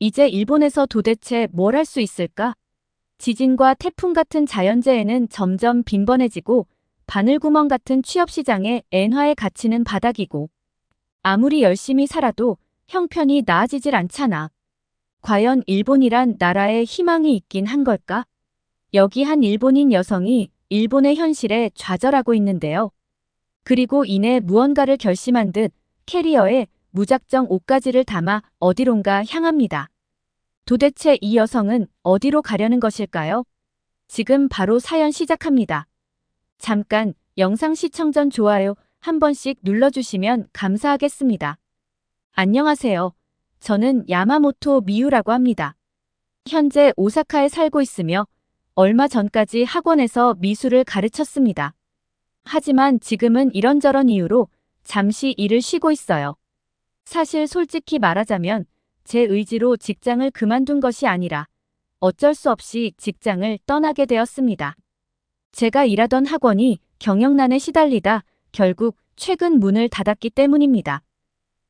이제 일본에서 도대체 뭘 할 수 있을까? 지진과 태풍 같은 자연재해는 점점 빈번해지고 바늘구멍 같은 취업시장에 엔화에 갇히는 바닥이고 아무리 열심히 살아도 형편이 나아지질 않잖아. 과연 일본이란 나라에 희망이 있긴 한 걸까? 여기 한 일본인 여성이 일본의 현실에 좌절하고 있는데요. 그리고 이내 무언가를 결심한 듯 캐리어에 무작정 옷가지를 담아 어디론가 향합니다. 도대체 이 여성은 어디로 가려는 것일까요? 지금 바로 사연 시작합니다. 잠깐 영상 시청 전 좋아요 한 번씩 눌러주시면 감사하겠습니다. 안녕하세요. 저는 야마모토 미유라고 합니다. 현재 오사카에 살고 있으며 얼마 전까지 학원에서 미술을 가르쳤습니다. 하지만 지금은 이런저런 이유로 잠시 일을 쉬고 있어요. 사실 솔직히 말하자면 제 의지로 직장을 그만둔 것이 아니라 어쩔 수 없이 직장을 떠나게 되었습니다. 제가 일하던 학원이 경영난에 시달리다 결국 최근 문을 닫았기 때문입니다.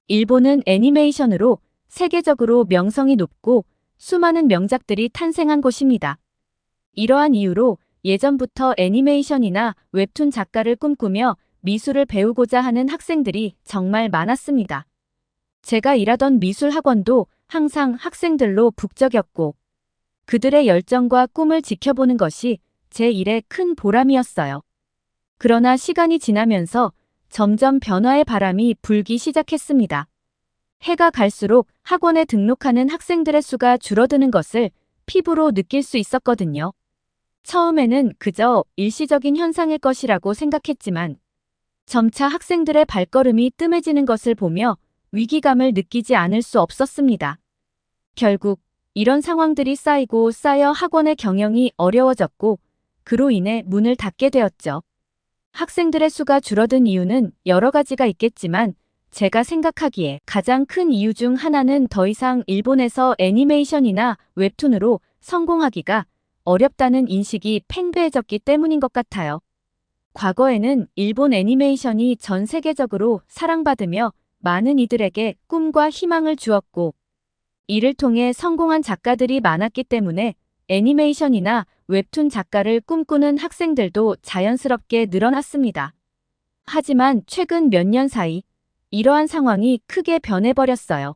일본은 애니메이션으로 세계적으로 명성이 높고 수많은 명작들이 탄생한 곳입니다. 이러한 이유로 예전부터 애니메이션이나 웹툰 작가를 꿈꾸며 미술을 배우고자 하는 학생들이 정말 많았습니다. 제가 일하던 미술 학원도 항상 학생들로 북적였고 그들의 열정과 꿈을 지켜보는 것이 제 일의 큰 보람이었어요. 그러나 시간이 지나면서 점점 변화의 바람이 불기 시작했습니다. 해가 갈수록 학원에 등록하는 학생들의 수가 줄어드는 것을 피부로 느낄 수 있었거든요. 처음에는 그저 일시적인 현상일 것이라고 생각했지만 점차 학생들의 발걸음이 뜸해지는 것을 보며 위기감을 느끼지 않을 수 없었습니다. 결국 이런 상황들이 쌓이고 쌓여 학원의 경영이 어려워졌고 그로 인해 문을 닫게 되었죠. 학생들의 수가 줄어든 이유는 여러 가지가 있겠지만 제가 생각하기에 가장 큰 이유 중 하나는 더 이상 일본에서 애니메이션이나 웹툰으로 성공하기가 어렵다는 인식이 팽배해졌기 때문인 것 같아요. 과거에는 일본 애니메이션이 전 세계적으로 사랑받으며 많은 이들에게 꿈과 희망을 주었고 이를 통해 성공한 작가들이 많았기 때문에 애니메이션이나 웹툰 작가를 꿈꾸는 학생들도 자연스럽게 늘어났습니다. 하지만 최근 몇 년 사이 이러한 상황이 크게 변해버렸어요.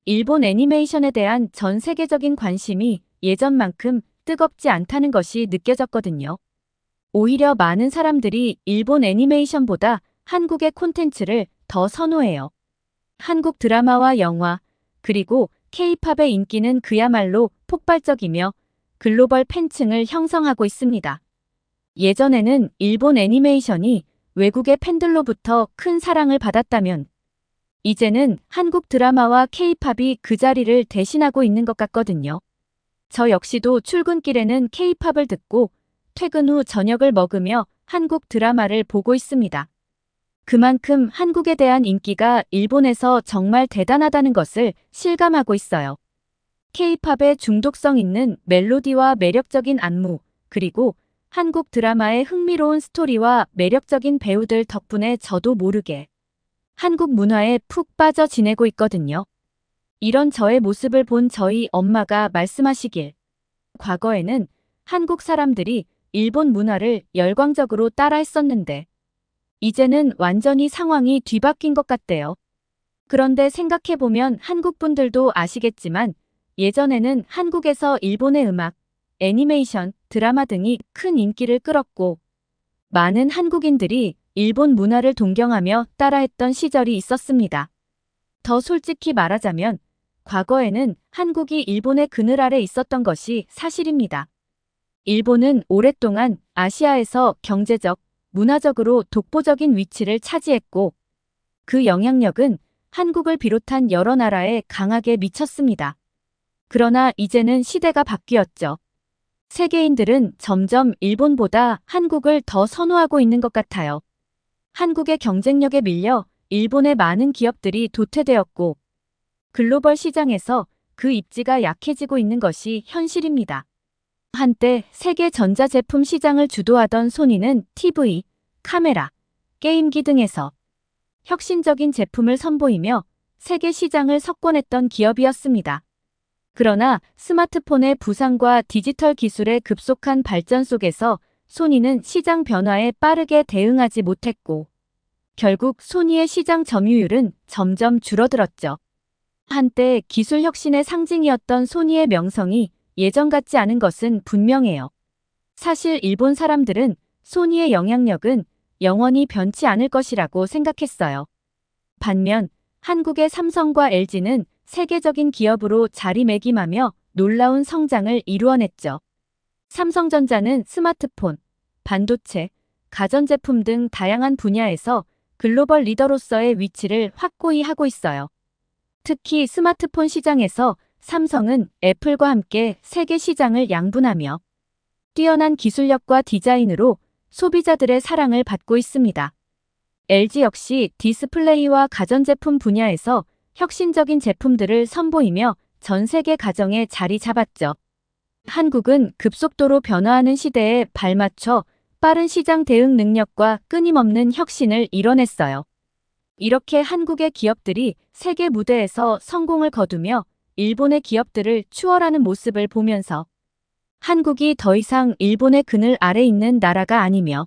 일본 애니메이션에 대한 전 세계적인 관심이 예전만큼 뜨겁지 않다는 것이 느껴졌거든요. 오히려 많은 사람들이 일본 애니메이션보다 한국의 콘텐츠를 더 선호해요. 한국 드라마와 영화, 그리고 K-팝의 인기는 그야말로 폭발적이며 글로벌 팬층을 형성하고 있습니다. 예전에는 일본 애니메이션이 외국의 팬들로부터 큰 사랑을 받았다면 이제는 한국 드라마와 K-팝이 그 자리를 대신하고 있는 것 같거든요. 저 역시도 출근길에는 K-팝을 듣고 퇴근 후 저녁을 먹으며 한국 드라마를 보고 있습니다. 그만큼 한국에 대한 인기가 일본에서 정말 대단하다는 것을 실감하고 있어요. K-팝의 중독성 있는 멜로디와 매력적인 안무, 그리고 한국 드라마의 흥미로운 스토리와 매력적인 배우들 덕분에 저도 모르게 한국 문화에 푹 빠져 지내고 있거든요. 이런 저의 모습을 본 저희 엄마가 말씀하시길, 과거에는 한국 사람들이 일본 문화를 열광적으로 따라했었는데 이제는 완전히 상황이 뒤바뀐 것 같대요. 그런데 생각해보면 한국 분들도 아시겠지만 예전에는 한국에서 일본의 음악, 애니메이션, 드라마 등이 큰 인기를 끌었고 많은 한국인들이 일본 문화를 동경하며 따라했던 시절이 있었습니다. 더 솔직히 말하자면 과거에는 한국이 일본의 그늘 아래 있었던 것이 사실입니다. 일본은 오랫동안 아시아에서 경제적, 문화적으로 독보적인 위치를 차지했고 그 영향력은 한국을 비롯한 여러 나라에 강하게 미쳤습니다. 그러나 이제는 시대가 바뀌었죠. 세계인들은 점점 일본보다 한국을 더 선호하고 있는 것 같아요. 한국의 경쟁력에 밀려 일본의 많은 기업들이 도태되었고 글로벌 시장에서 그 입지가 약해지고 있는 것이 현실입니다. 한때 세계 전자제품 시장을 주도하던 소니는 TV, 카메라, 게임기 등에서 혁신적인 제품을 선보이며 세계 시장을 석권했던 기업이었습니다. 그러나 스마트폰의 부상과 디지털 기술의 급속한 발전 속에서 소니는 시장 변화에 빠르게 대응하지 못했고, 결국 소니의 시장 점유율은 점점 줄어들었죠. 한때 기술 혁신의 상징이었던 소니의 명성이 예전 같지 않은 것은 분명해요. 사실 일본 사람들은 소니의 영향력은 영원히 변치 않을 것이라고 생각했어요. 반면 한국의 삼성과 LG는 세계적인 기업으로 자리매김하며 놀라운 성장을 이루어냈죠. 삼성전자는 스마트폰, 반도체, 가전제품 등 다양한 분야에서 글로벌 리더로서의 위치를 확고히 하고 있어요. 특히 스마트폰 시장에서 삼성은 애플과 함께 세계 시장을 양분하며 뛰어난 기술력과 디자인으로 소비자들의 사랑을 받고 있습니다. LG 역시 디스플레이와 가전제품 분야에서 혁신적인 제품들을 선보이며 전 세계 가정에 자리 잡았죠. 한국은 급속도로 변화하는 시대에 발맞춰 빠른 시장 대응 능력과 끊임없는 혁신을 이뤄냈어요. 이렇게 한국의 기업들이 세계 무대에서 성공을 거두며 일본의 기업들을 추월하는 모습을 보면서 한국이 더 이상 일본의 그늘 아래 있는 나라가 아니며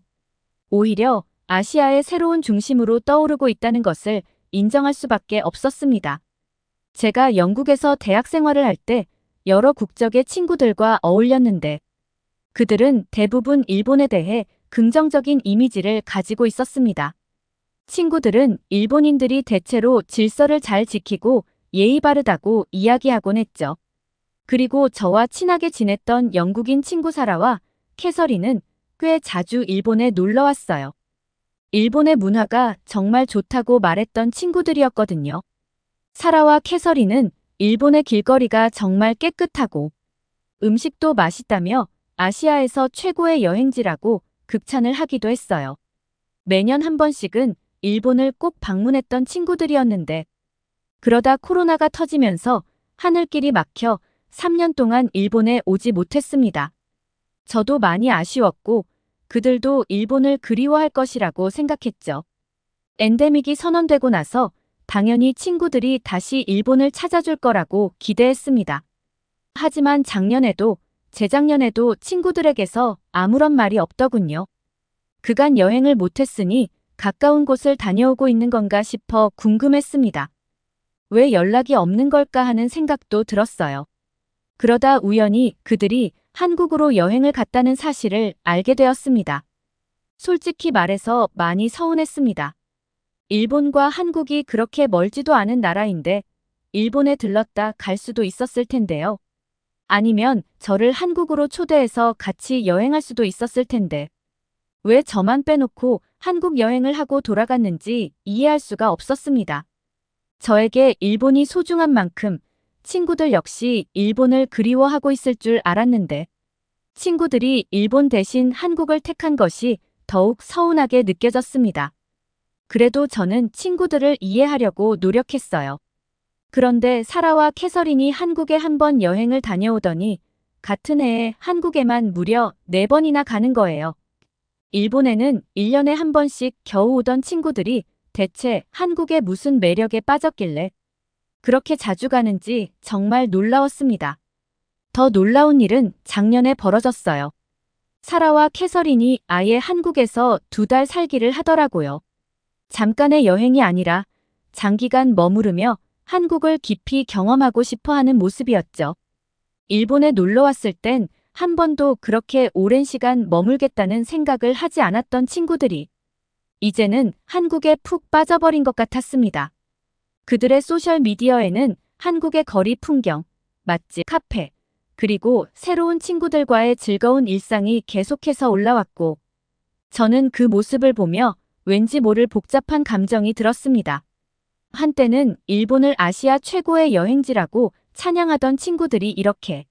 오히려 아시아의 새로운 중심으로 떠오르고 있다는 것을 인정할 수밖에 없었습니다. 제가 영국에서 대학 생활을 할 때 여러 국적의 친구들과 어울렸는데 그들은 대부분 일본에 대해 긍정적인 이미지를 가지고 있었습니다. 친구들은 일본인들이 대체로 질서를 잘 지키고 예의 바르다고 이야기하곤 했죠. 그리고 저와 친하게 지냈던 영국인 친구 사라와 캐서린은 꽤 자주 일본에 놀러 왔어요. 일본의 문화가 정말 좋다고 말했던 친구들이었거든요. 사라와 캐서린은 일본의 길거리가 정말 깨끗하고 음식도 맛있다며 아시아에서 최고의 여행지라고 극찬을 하기도 했어요. 매년 한 번씩은 일본을 꼭 방문했던 친구들이었는데 그러다 코로나가 터지면서 하늘길이 막혀 3년 동안 일본에 오지 못했습니다. 저도 많이 아쉬웠고 그들도 일본을 그리워할 것이라고 생각했죠. 엔데믹이 선언되고 나서 당연히 친구들이 다시 일본을 찾아줄 거라고 기대했습니다. 하지만 작년에도 재작년에도 친구들에게서 아무런 말이 없더군요. 그간 여행을 못했으니 가까운 곳을 다녀오고 있는 건가 싶어 궁금했습니다. 왜 연락이 없는 걸까 하는 생각도 들었어요. 그러다 우연히 그들이 한국으로 여행을 갔다는 사실을 알게 되었습니다. 솔직히 말해서 많이 서운했습니다. 일본과 한국이 그렇게 멀지도 않은 나라인데 일본에 들렀다 갈 수도 있었을 텐데요. 아니면 저를 한국으로 초대해서 같이 여행할 수도 있었을 텐데 왜 저만 빼놓고 한국 여행을 하고 돌아갔는지 이해할 수가 없었습니다. 저에게 일본이 소중한 만큼 친구들 역시 일본을 그리워하고 있을 줄 알았는데 친구들이 일본 대신 한국을 택한 것이 더욱 서운하게 느껴졌습니다. 그래도 저는 친구들을 이해하려고 노력했어요. 그런데 사라와 캐서린이 한국에 한 번 여행을 다녀오더니 같은 해에 한국에만 무려 4번이나 가는 거예요. 일본에는 1년에 한 번씩 겨우 오던 친구들이 대체 한국에 무슨 매력에 빠졌길래 그렇게 자주 가는지 정말 놀라웠습니다. 더 놀라운 일은 작년에 벌어졌어요. 사라와 캐서린이 아예 한국에서 2달 살기를 하더라고요. 잠깐의 여행이 아니라 장기간 머무르며 한국을 깊이 경험하고 싶어 하는 모습이었죠. 일본에 놀러 왔을 땐 한 번도 그렇게 오랜 시간 머물겠다는 생각을 하지 않았던 친구들이 이제는 한국에 푹 빠져버린 것 같았습니다. 그들의 소셜미디어에는 한국의 거리 풍경, 맛집, 카페, 그리고 새로운 친구들과의 즐거운 일상이 계속해서 올라왔고 저는 그 모습을 보며 왠지 모를 복잡한 감정이 들었습니다. 한때는 일본을 아시아 최고의 여행지라고 찬양하던 친구들이 이렇게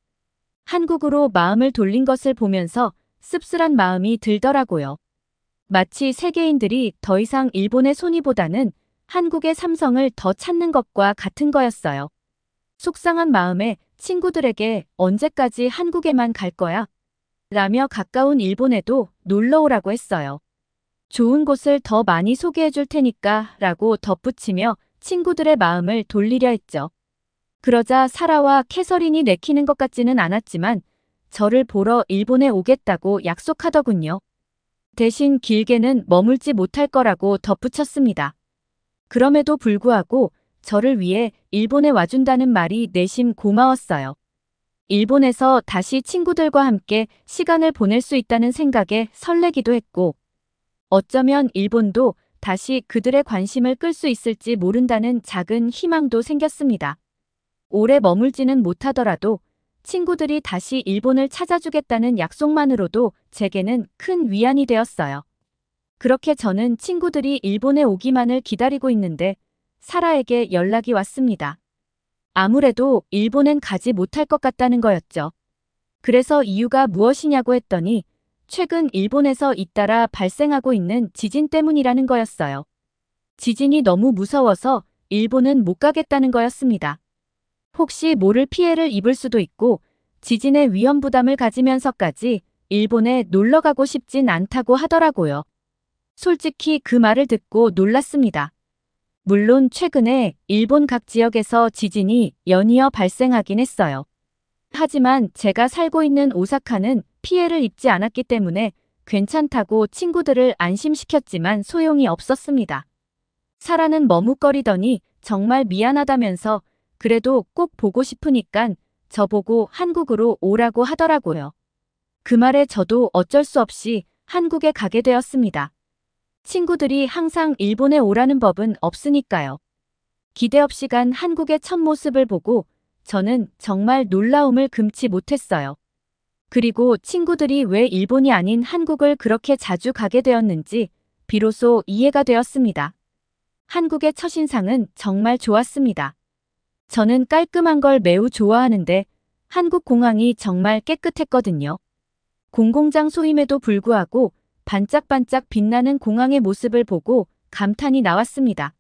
한국으로 마음을 돌린 것을 보면서 씁쓸한 마음이 들더라고요. 마치 세계인들이 더 이상 일본의 소니보다는 한국의 삼성을 더 찾는 것과 같은 거였어요. 속상한 마음에 친구들에게 언제까지 한국에만 갈 거야? 라며 가까운 일본에도 놀러 오라고 했어요. 좋은 곳을 더 많이 소개해 줄 테니까 라고 덧붙이며 친구들의 마음을 돌리려 했죠. 그러자 사라와 캐서린이 내키는 것 같지는 않았지만 저를 보러 일본에 오겠다고 약속하더군요. 대신 길게는 머물지 못할 거라고 덧붙였습니다. 그럼에도 불구하고 저를 위해 일본에 와준다는 말이 내심 고마웠어요. 일본에서 다시 친구들과 함께 시간을 보낼 수 있다는 생각에 설레기도 했고, 어쩌면 일본도 다시 그들의 관심을 끌 수 있을지 모른다는 작은 희망도 생겼습니다. 오래 머물지는 못하더라도 친구들이 다시 일본을 찾아주겠다는 약속만으로도 제게는 큰 위안이 되었어요. 그렇게 저는 친구들이 일본에 오기만을 기다리고 있는데 사라에게 연락이 왔습니다. 아무래도 일본엔 가지 못할 것 같다는 거였죠. 그래서 이유가 무엇이냐고 했더니 최근 일본에서 잇따라 발생하고 있는 지진 때문이라는 거였어요. 지진이 너무 무서워서 일본은 못 가겠다는 거였습니다. 혹시 모를 피해를 입을 수도 있고 지진의 위험 부담을 가지면서까지 일본에 놀러 가고 싶진 않다고 하더라고요. 솔직히 그 말을 듣고 놀랐습니다. 물론 최근에 일본 각 지역에서 지진이 연이어 발생하긴 했어요. 하지만 제가 살고 있는 오사카는 피해를 입지 않았기 때문에 괜찮다고 친구들을 안심시켰지만 소용이 없었습니다. 사라는 머뭇거리더니 정말 미안하다면서 그래도 꼭 보고 싶으니깐 저보고 한국으로 오라고 하더라고요. 그 말에 저도 어쩔 수 없이 한국에 가게 되었습니다. 친구들이 항상 일본에 오라는 법은 없으니까요. 기대 없이 간 한국의 첫 모습을 보고 저는 정말 놀라움을 금치 못했어요. 그리고 친구들이 왜 일본이 아닌 한국을 그렇게 자주 가게 되었는지 비로소 이해가 되었습니다. 한국의 첫인상은 정말 좋았습니다. 저는 깔끔한 걸 매우 좋아하는데 한국 공항이 정말 깨끗했거든요. 공공장소임에도 불구하고 반짝반짝 빛나는 공항의 모습을 보고 감탄이 나왔습니다.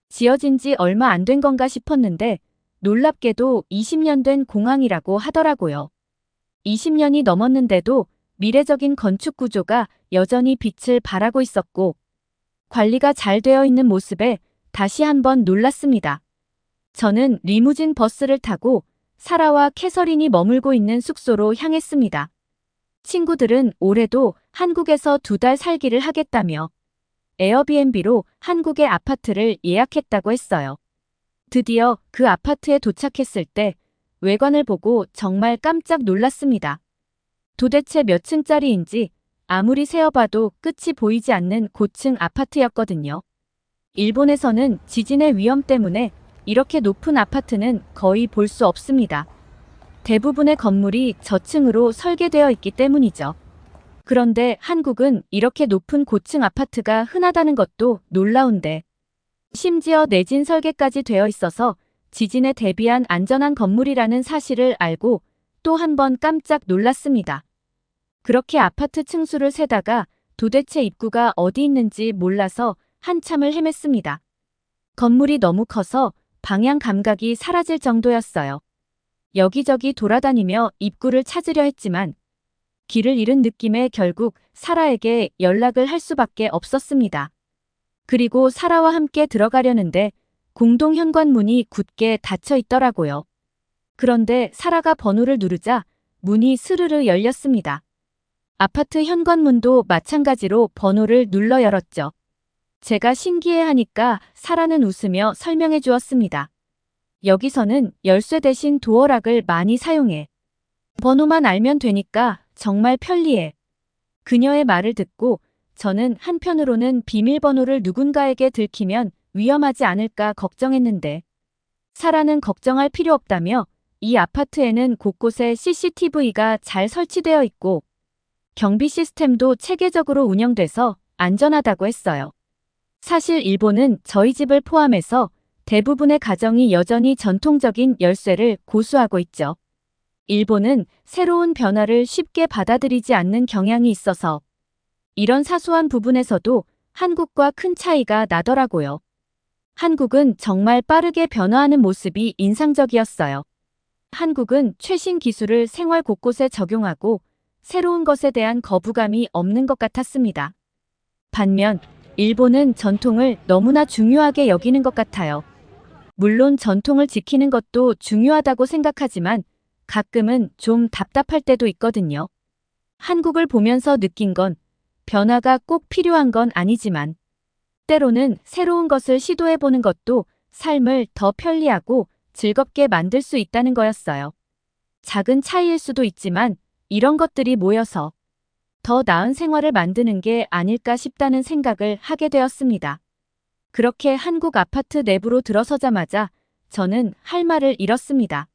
지어진 지 얼마 안 된 건가 싶었는데 놀랍게도 20년 된 공항이라고 하더라고요. 20년이 넘었는데도 미래적인 건축 구조가 여전히 빛을 발하고 있었고 관리가 잘 되어 있는 모습에 다시 한번 놀랐습니다. 저는 리무진 버스를 타고 사라와 캐서린이 머물고 있는 숙소로 향했습니다. 친구들은 올해도 한국에서 2달 살기를 하겠다며 에어비앤비로 한국의 아파트를 예약했다고 했어요. 드디어 그 아파트에 도착했을 때 외관을 보고 정말 깜짝 놀랐습니다. 도대체 몇 층짜리인지 아무리 세어봐도 끝이 보이지 않는 고층 아파트였거든요. 일본에서는 지진의 위험 때문에 이렇게 높은 아파트는 거의 볼 수 없습니다. 대부분의 건물이 저층으로 설계되어 있기 때문이죠. 그런데 한국은 이렇게 높은 고층 아파트가 흔하다는 것도 놀라운데 심지어 내진 설계까지 되어 있어서 지진에 대비한 안전한 건물이라는 사실을 알고 또 한 번 깜짝 놀랐습니다. 그렇게 아파트 층수를 세다가 도대체 입구가 어디 있는지 몰라서 한참을 헤맸습니다. 건물이 너무 커서 방향 감각이 사라질 정도였어요. 여기저기 돌아다니며 입구를 찾으려 했지만 길을 잃은 느낌에 결국 사라에게 연락을 할 수밖에 없었습니다. 그리고 사라와 함께 들어가려는데 공동 현관문이 굳게 닫혀 있더라고요. 그런데 사라가 번호를 누르자 문이 스르르 열렸습니다. 아파트 현관문도 마찬가지로 번호를 눌러 열었죠. 제가 신기해하니까 사라는 웃으며 설명해 주었습니다. 여기서는 열쇠 대신 도어락을 많이 사용해. 번호만 알면 되니까 정말 편리해. 그녀의 말을 듣고 저는 한편으로는 비밀번호를 누군가에게 들키면 위험하지 않을까 걱정했는데 사라는 걱정할 필요 없다며 이 아파트에는 곳곳에 CCTV가 잘 설치되어 있고 경비 시스템도 체계적으로 운영돼서 안전하다고 했어요. 사실 일본은 저희 집을 포함해서 대부분의 가정이 여전히 전통적인 열쇠를 고수하고 있죠. 일본은 새로운 변화를 쉽게 받아들이지 않는 경향이 있어서 이런 사소한 부분에서도 한국과 큰 차이가 나더라고요. 한국은 정말 빠르게 변화하는 모습이 인상적이었어요. 한국은 최신 기술을 생활 곳곳에 적용하고 새로운 것에 대한 거부감이 없는 것 같았습니다. 반면 일본은 전통을 너무나 중요하게 여기는 것 같아요. 물론 전통을 지키는 것도 중요하다고 생각하지만 가끔은 좀 답답할 때도 있거든요. 한국을 보면서 느낀 건 변화가 꼭 필요한 건 아니지만 때로는 새로운 것을 시도해보는 것도 삶을 더 편리하고 즐겁게 만들 수 있다는 거였어요. 작은 차이일 수도 있지만 이런 것들이 모여서 더 나은 생활을 만드는 게 아닐까 싶다는 생각을 하게 되었습니다. 그렇게 한국 아파트 내부로 들어서자마자 저는 할 말을 잃었습니다.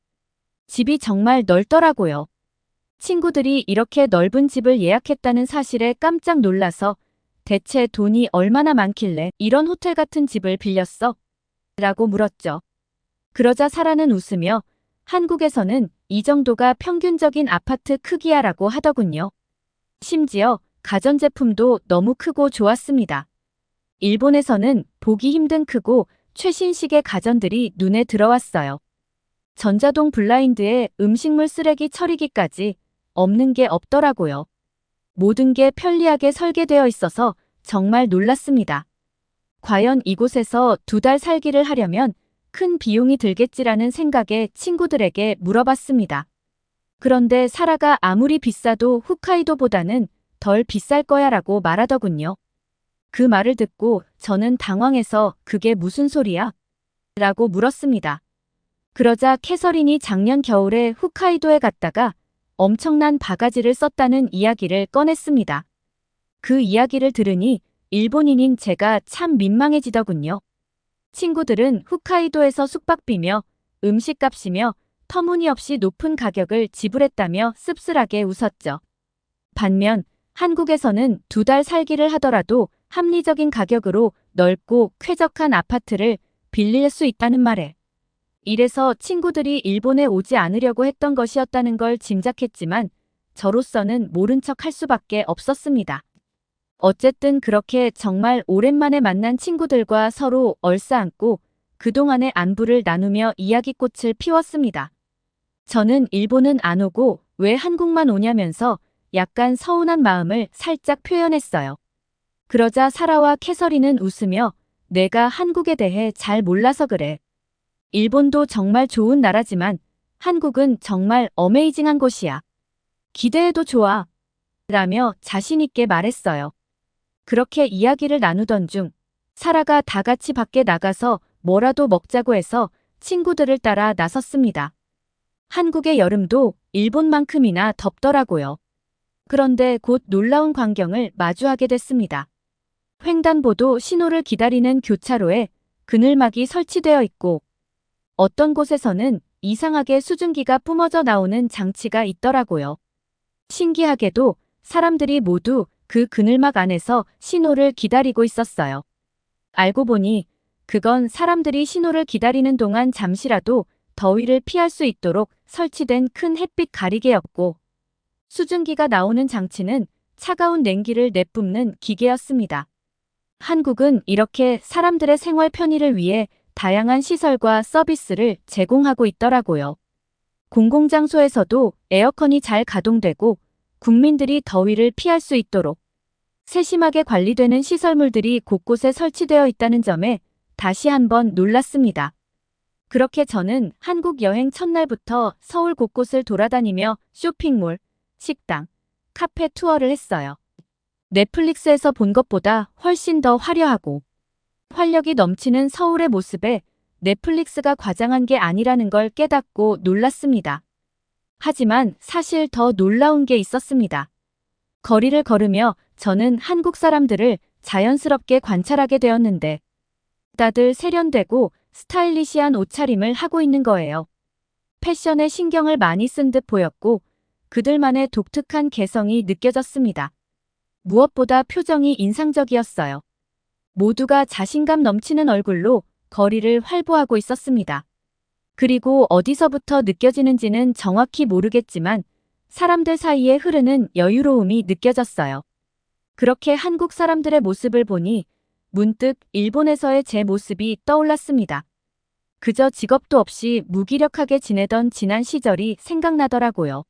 집이 정말 넓더라고요. 친구들이 이렇게 넓은 집을 예약했다는 사실에 깜짝 놀라서 대체 돈이 얼마나 많길래 이런 호텔 같은 집을 빌렸어? 라고 물었죠. 그러자 사라는 웃으며 한국에서는 이 정도가 평균적인 아파트 크기야 라고 하더군요. 심지어 가전제품도 너무 크고 좋았습니다. 일본에서는 보기 힘든 크고 최신식의 가전들이 눈에 들어왔어요. 전자동 블라인드에 음식물 쓰레기 처리기까지 없는 게 없더라고요. 모든 게 편리하게 설계되어 있어서 정말 놀랐습니다. 과연 이곳에서 2달 살기를 하려면 큰 비용이 들겠지라는 생각에 친구들에게 물어봤습니다. 그런데 사라가 아무리 비싸도 홋카이도보다는 덜 비쌀 거야 라고 말하더군요. 그 말을 듣고 저는 당황해서 그게 무슨 소리야? 라고 물었습니다. 그러자 캐서린이 작년 겨울에 홋카이도에 갔다가 엄청난 바가지를 썼다는 이야기를 꺼냈습니다. 그 이야기를 들으니 일본인인 제가 참 민망해지더군요. 친구들은 홋카이도에서 숙박비며 음식값이며 터무니없이 높은 가격을 지불했다며 씁쓸하게 웃었죠. 반면 한국에서는 2달 살기를 하더라도 합리적인 가격으로 넓고 쾌적한 아파트를 빌릴 수 있다는 말에 이래서 친구들이 일본에 오지 않으려고 했던 것이었다는 걸 짐작했지만 저로서는 모른 척 할 수밖에 없었습니다. 어쨌든 그렇게 정말 오랜만에 만난 친구들과 서로 얼싸안고 그동안의 안부를 나누며 이야기꽃을 피웠습니다. 저는 일본은 안 오고 왜 한국만 오냐면서 약간 서운한 마음을 살짝 표현했어요. 그러자 사라와 캐서린은 웃으며 내가 한국에 대해 잘 몰라서 그래. 일본도 정말 좋은 나라지만 한국은 정말 어메이징한 곳이야. 기대해도 좋아. 라며 자신있게 말했어요. 그렇게 이야기를 나누던 중 사라가 다 같이 밖에 나가서 뭐라도 먹자고 해서 친구들을 따라 나섰습니다. 한국의 여름도 일본만큼이나 덥더라고요. 그런데 곧 놀라운 광경을 마주하게 됐습니다. 횡단보도 신호를 기다리는 교차로에 그늘막이 설치되어 있고 어떤 곳에서는 이상하게 수증기가 뿜어져 나오는 장치가 있더라고요. 신기하게도 사람들이 모두 그 그늘막 안에서 신호를 기다리고 있었어요. 알고 보니 그건 사람들이 신호를 기다리는 동안 잠시라도 더위를 피할 수 있도록 설치된 큰 햇빛 가리개였고 수증기가 나오는 장치는 차가운 냉기를 내뿜는 기계였습니다. 한국은 이렇게 사람들의 생활 편의를 위해 다양한 시설과 서비스를 제공하고 있더라고요. 공공장소에서도 에어컨이 잘 가동되고 국민들이 더위를 피할 수 있도록 세심하게 관리되는 시설물들이 곳곳에 설치되어 있다는 점에 다시 한번 놀랐습니다. 그렇게 저는 한국 여행 첫날부터 서울 곳곳을 돌아다니며 쇼핑몰, 식당, 카페 투어를 했어요. 넷플릭스에서 본 것보다 훨씬 더 화려하고 활력이 넘치는 서울의 모습에 넷플릭스가 과장한 게 아니라는 걸 깨닫고 놀랐습니다. 하지만 사실 더 놀라운 게 있었습니다. 거리를 걸으며 저는 한국 사람들을 자연스럽게 관찰하게 되었는데 다들 세련되고 스타일리시한 옷차림을 하고 있는 거예요. 패션에 신경을 많이 쓴 듯 보였고 그들만의 독특한 개성이 느껴졌습니다. 무엇보다 표정이 인상적이었어요. 모두가 자신감 넘치는 얼굴로 거리를 활보하고 있었습니다. 그리고 어디서부터 느껴지는지는 정확히 모르겠지만 사람들 사이에 흐르는 여유로움이 느껴졌어요. 그렇게 한국 사람들의 모습을 보니 문득 일본에서의 제 모습이 떠올랐습니다. 그저 직업도 없이 무기력하게 지내던 지난 시절이 생각나더라고요.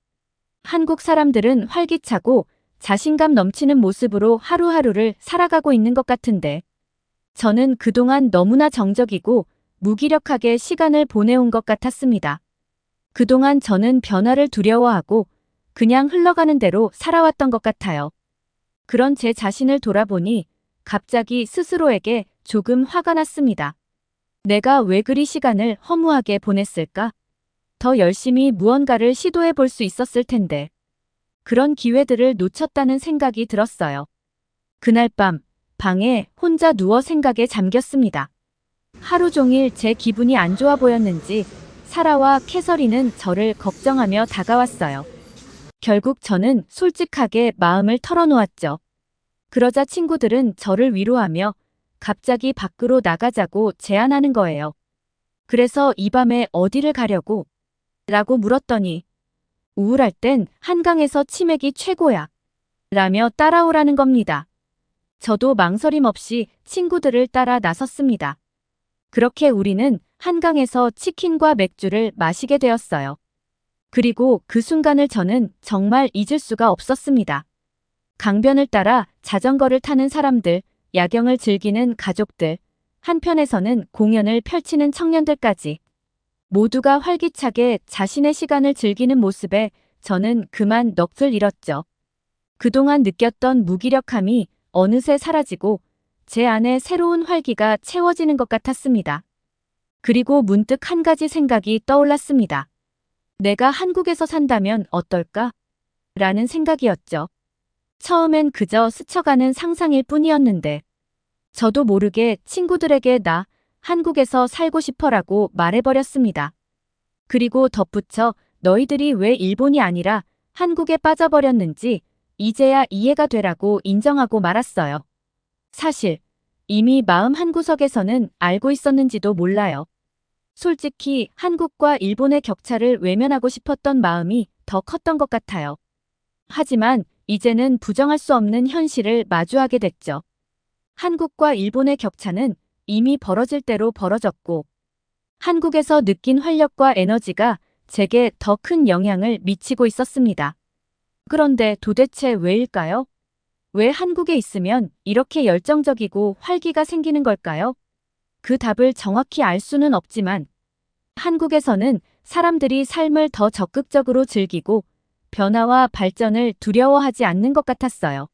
한국 사람들은 활기차고 자신감 넘치는 모습으로 하루하루를 살아가고 있는 것 같은데 저는 그동안 너무나 정적이고 무기력하게 시간을 보내온 것 같았습니다. 그동안 저는 변화를 두려워하고 그냥 흘러가는 대로 살아왔던 것 같아요. 그런 제 자신을 돌아보니 갑자기 스스로에게 조금 화가 났습니다. 내가 왜 그리 시간을 허무하게 보냈을까? 더 열심히 무언가를 시도해 볼 수 있었을 텐데. 그런 기회들을 놓쳤다는 생각이 들었어요. 그날 밤, 방에 혼자 누워 생각에 잠겼습니다. 하루 종일 제 기분이 안 좋아 보였는지 사라와 캐서린은 저를 걱정하며 다가왔어요. 결국 저는 솔직하게 마음을 털어놓았죠. 그러자 친구들은 저를 위로하며 갑자기 밖으로 나가자고 제안하는 거예요. 그래서 이 밤에 어디를 가려고? 라고 물었더니 우울할 땐 한강에서 치맥이 최고야. 라며 따라오라는 겁니다. 저도 망설임 없이 친구들을 따라 나섰습니다. 그렇게 우리는 한강에서 치킨과 맥주를 마시게 되었어요. 그리고 그 순간을 저는 정말 잊을 수가 없었습니다. 강변을 따라 자전거를 타는 사람들, 야경을 즐기는 가족들, 한편에서는 공연을 펼치는 청년들까지 모두가 활기차게 자신의 시간을 즐기는 모습에 저는 그만 넋을 잃었죠. 그동안 느꼈던 무기력함이 어느새 사라지고 제 안에 새로운 활기가 채워지는 것 같았습니다. 그리고 문득 한 가지 생각이 떠올랐습니다. 내가 한국에서 산다면 어떨까? 라는 생각이었죠. 처음엔 그저 스쳐가는 상상일 뿐이었는데 저도 모르게 친구들에게 나 한국에서 살고 싶어라고 말해버렸습니다. 그리고 덧붙여 너희들이 왜 일본이 아니라 한국에 빠져버렸는지 이제야 이해가 되라고 인정하고 말았어요. 사실 이미 마음 한구석에서는 알고 있었는지도 몰라요. 솔직히 한국과 일본의 격차를 외면하고 싶었던 마음이 더 컸던 것 같아요. 하지만 이제는 부정할 수 없는 현실을 마주하게 됐죠. 한국과 일본의 격차는 이미 벌어질 대로 벌어졌고 한국에서 느낀 활력과 에너지가 제게 더 큰 영향을 미치고 있었습니다. 그런데 도대체 왜일까요? 왜 한국에 있으면 이렇게 열정적이고 활기가 생기는 걸까요? 그 답을 정확히 알 수는 없지만 한국에서는 사람들이 삶을 더 적극적으로 즐기고 변화와 발전을 두려워하지 않는 것 같았어요.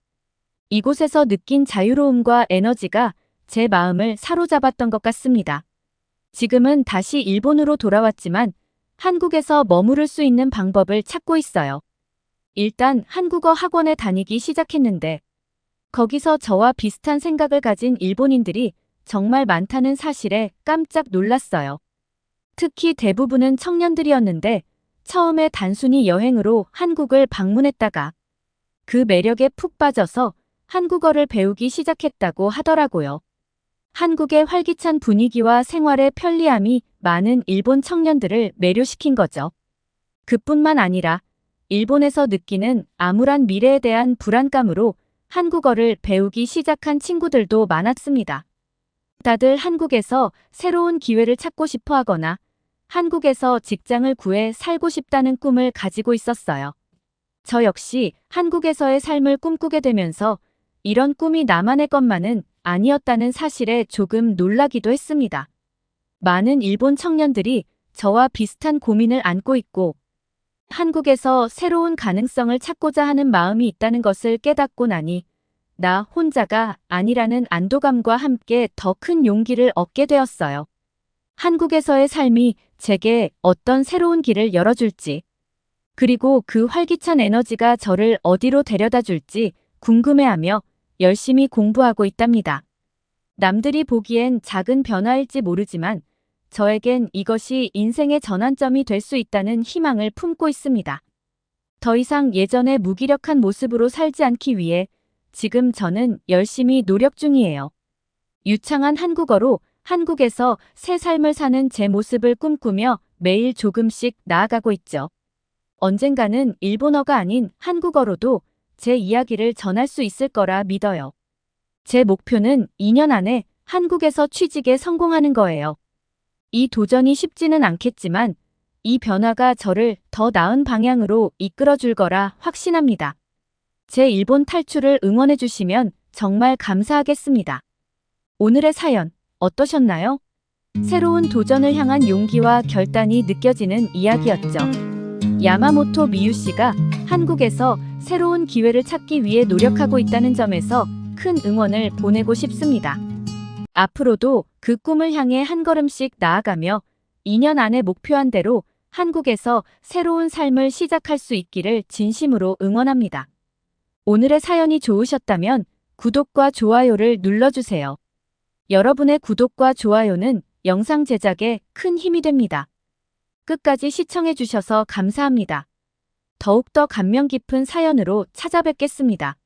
이곳에서 느낀 자유로움과 에너지가 제 마음을 사로잡았던 것 같습니다. 지금은 다시 일본으로 돌아왔지만 한국에서 머무를 수 있는 방법을 찾고 있어요. 일단 한국어 학원에 다니기 시작했는데 거기서 저와 비슷한 생각을 가진 일본인들이 정말 많다는 사실에 깜짝 놀랐어요. 특히 대부분은 청년들이었는데 처음에 단순히 여행으로 한국을 방문했다가 그 매력에 푹 빠져서 한국어를 배우기 시작했다고 하더라고요. 한국의 활기찬 분위기와 생활의 편리함이 많은 일본 청년들을 매료시킨 거죠. 그뿐만 아니라 일본에서 느끼는 암울한 미래에 대한 불안감으로 한국어를 배우기 시작한 친구들도 많았습니다. 다들 한국에서 새로운 기회를 찾고 싶어 하거나 한국에서 직장을 구해 살고 싶다는 꿈을 가지고 있었어요. 저 역시 한국에서의 삶을 꿈꾸게 되면서 이런 꿈이 나만의 것만은 아니었다는 사실에 조금 놀라기도 했습니다. 많은 일본 청년들이 저와 비슷한 고민을 안고 있고 한국에서 새로운 가능성을 찾고자 하는 마음이 있다는 것을 깨닫고 나니 나 혼자가 아니라는 안도감과 함께 더 큰 용기를 얻게 되었어요. 한국에서의 삶이 제게 어떤 새로운 길을 열어줄지, 그리고 그 활기찬 에너지가 저를 어디로 데려다 줄지 궁금해하며 열심히 공부하고 있답니다. 남들이 보기엔 작은 변화일지 모르지만 저에겐 이것이 인생의 전환점이 될 수 있다는 희망을 품고 있습니다. 더 이상 예전의 무기력한 모습으로 살지 않기 위해 지금 저는 열심히 노력 중이에요. 유창한 한국어로 한국에서 새 삶을 사는 제 모습을 꿈꾸며 매일 조금씩 나아가고 있죠. 언젠가는 일본어가 아닌 한국어로도 제 이야기를 전할 수 있을 거라 믿어요. 제 목표는 2년 안에 한국에서 취직에 성공하는 거예요. 이 도전이 쉽지는 않겠지만 이 변화가 저를 더 나은 방향으로 이끌어 줄 거라 확신합니다. 제 일본 탈출을 응원해 주시면 정말 감사하겠습니다. 오늘의 사연 어떠셨나요? 새로운 도전을 향한 용기와 결단이 느껴지는 이야기였죠. 야마모토 미유 씨가 한국에서 새로운 기회를 찾기 위해 노력하고 있다는 점에서 큰 응원을 보내고 싶습니다. 앞으로도 그 꿈을 향해 한 걸음씩 나아가며 2년 안에 목표한 대로 한국에서 새로운 삶을 시작할 수 있기를 진심으로 응원합니다. 오늘의 사연이 좋으셨다면 구독과 좋아요를 눌러주세요. 여러분의 구독과 좋아요는 영상 제작에 큰 힘이 됩니다. 끝까지 시청해주셔서 감사합니다. 더욱더 감명 깊은 사연으로 찾아뵙겠습니다.